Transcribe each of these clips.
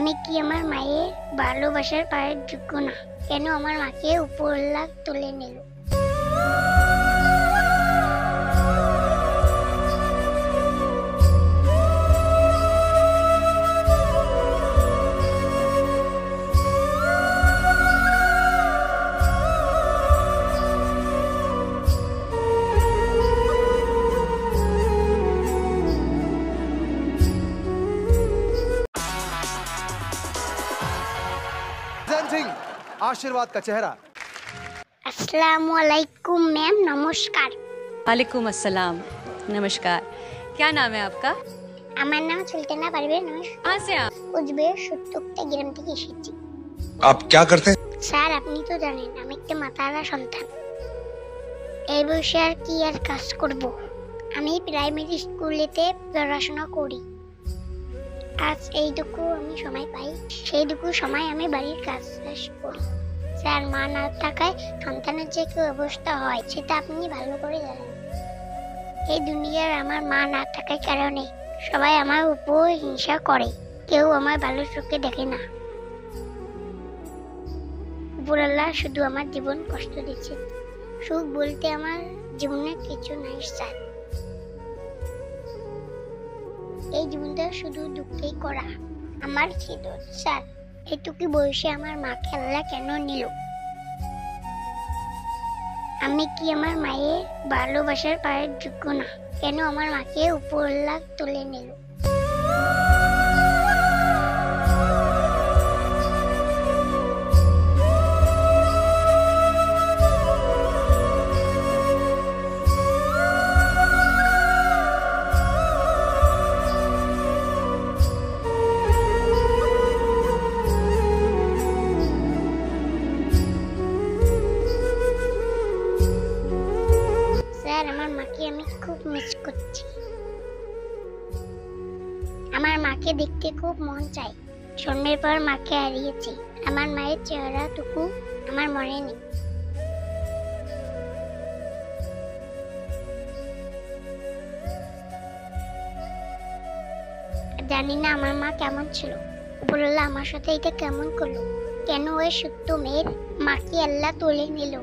আমি কি আমার মায়ের ভালোবাসার পায়ের যোগ্য না? কেন আমার মাকে উপরওয়ালা তুলে নিল? आशीर्वाद का चेहरा। अस्सलामुअलैकुम मैम, नमस्कार। वालेकुम अस्सलाम, नमस्कार। क्या नाम है आपका? আমার নাম সুলতানা পারভীন। कहाँ से आप? কুচবিহার সত্যুকটা গ্রাম থেকে এসেছি। आप क्या करते हैं? স্যার, আপনি তো জানেন আমি একটা মাতারা সন্তান। এই বয়সে আর কি আর কাজ করব? আমি প্রাইমারি স্কুলেতে পড়াশোনা করি। আজ এইটুকু আমি সময় পাই, সেইটুকু সময় আমি বাড়ির কাজ শেষ করি। স্যার, মা না থাকায় সন্তানের যে কি অবস্থা হয় সেটা আপনি ভালো করে জানেন। এই দুনিয়ার আমার মা না থাকার কারণে সবাই আমার উপর হিংসা করে, কেউ আমার ভালো চোখে দেখে না। উপরওয়ালা শুধু আমার জীবন কষ্ট দিচ্ছে। সুখ বলতে আমার জীবনে কিছু নাই স্যার। এই জীবনটা শুধু দুঃখেই করা। আমার কি দোষ স্যার? এটুকু বয়সে আমার মাকে আল্লাহ কেন নিল? আমি কি আমার মায়ের ভালোবাসার পায়ের যোগ্য না? কেন আমার মাকে উপরওয়ালা তুলে নিল? আমার মাকে আমি খুব মিস করছি। আমার মাকে দেখতে খুব মন চায়। জন্মের পর মাকে হারিয়েছি। আমার মায়ের চেহারাটুকু আমার মনে নেই। জানি না আমার মা কেমন ছিল। উপরওয়ালা আমার সাথে এটা কেমন করলো? কেন ওই সত্য মেয়ের মাকে আল্লাহ তুলে নিল?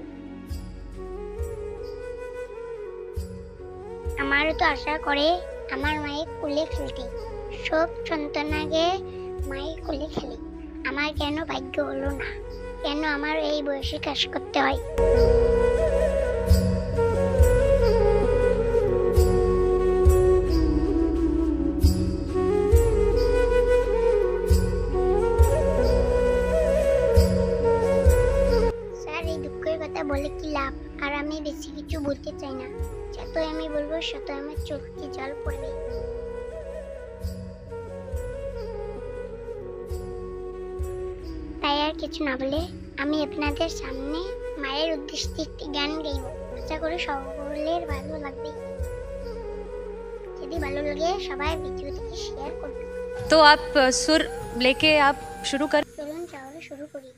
আমারও তো আশা করে আমার মায়ের কোলে খেলতে। সব সন্তানকে মায়ের কোলে খেলে। আমার কেন ভাগ্য হলো না? কেন আমার এই বয়সে কাজ করতে হয়? স্যার, এই দুঃখের কথা বলে কি লাভ? আর আমি বেশি কিছু বলতে চাই না। যতই আমি বলবো ততই আমার চোখে জল পড়বে। তাই আর কিছু না বলে আমি আপনাদের সামনে মায়ের উদ্দেশ্যে একটি গান গাইব। আশা করি সকলের ভালো লাগবে। যদি ভালো লাগে সবাই ভিডিওটিকে শেয়ার করবেন। तो आप सुर लेके आप शुरू कर। চলুন তাহলে শুরু করি।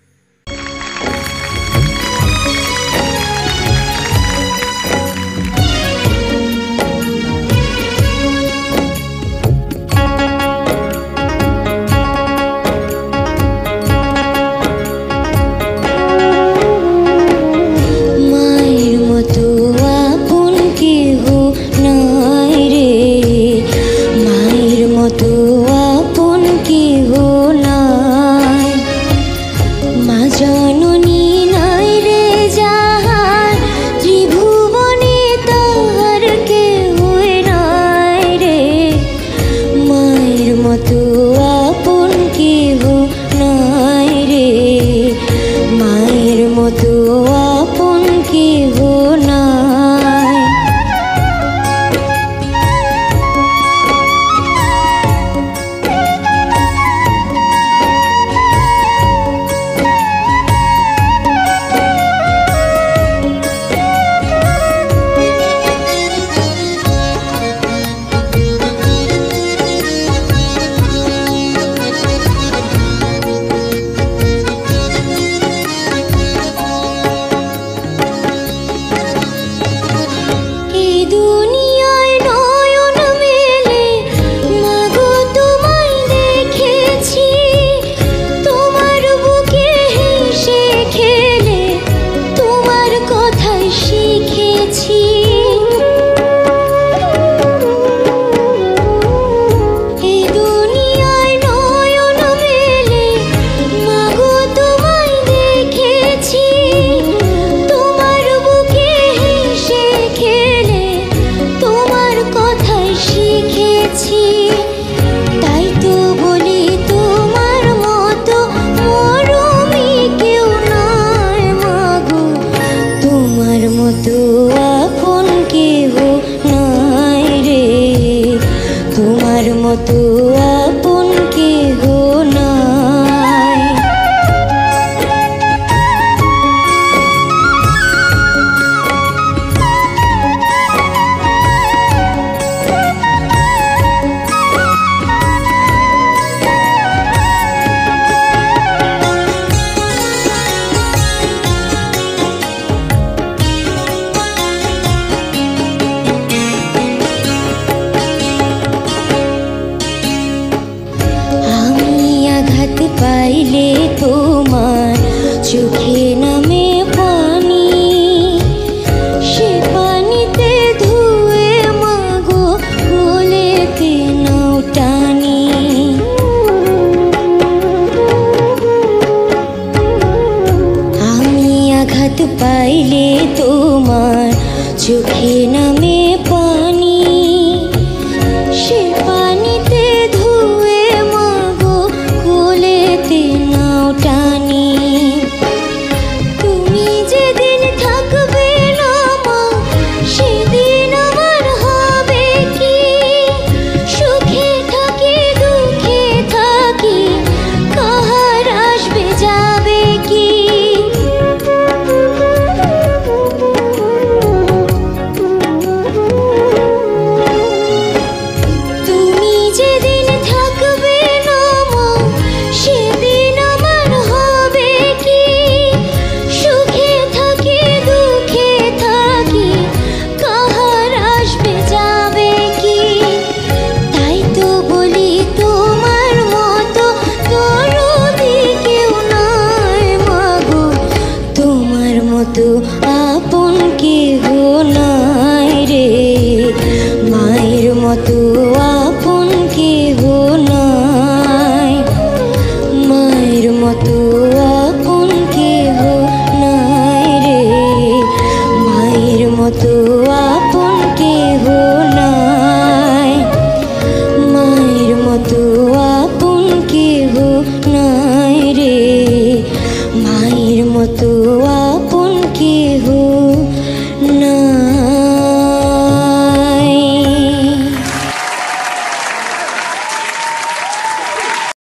মা পাইলে তোমার চোখে নামে পানি, সে পানিতে ধুয়ে মাগো কোলেতে নাও টানি। আমি আঘাত পাইলে তোমার চোখে নামে পানি, সে পানিতে ধুয়ে মাগো কোলেতে নাও টানি। তুমি যেদিন থাকবে না মা সেদিন আমার হবে কি, সুখে থাকি দুঃখে থাকি কাহার আসবে যাবে কি। তুমি যেদিন থাকবে না মা সেদিন আমার হবে কি, সুখে থাকি দুঃখে থাকি কাহার আসবে যাবে কি। তাই তো বলি তোমার মতো দরদি কেউ নাই মাগো, তোমার মতো আপন কেহ নাই রে, মায়ের মতো আপন কেহ নাই, মায়ের মতো আপন কেহ নাই রে, মায়ের মতো আপন কেহ নাই, মায়ের মতো আপন কেহ নাই রে, মায়ের মতো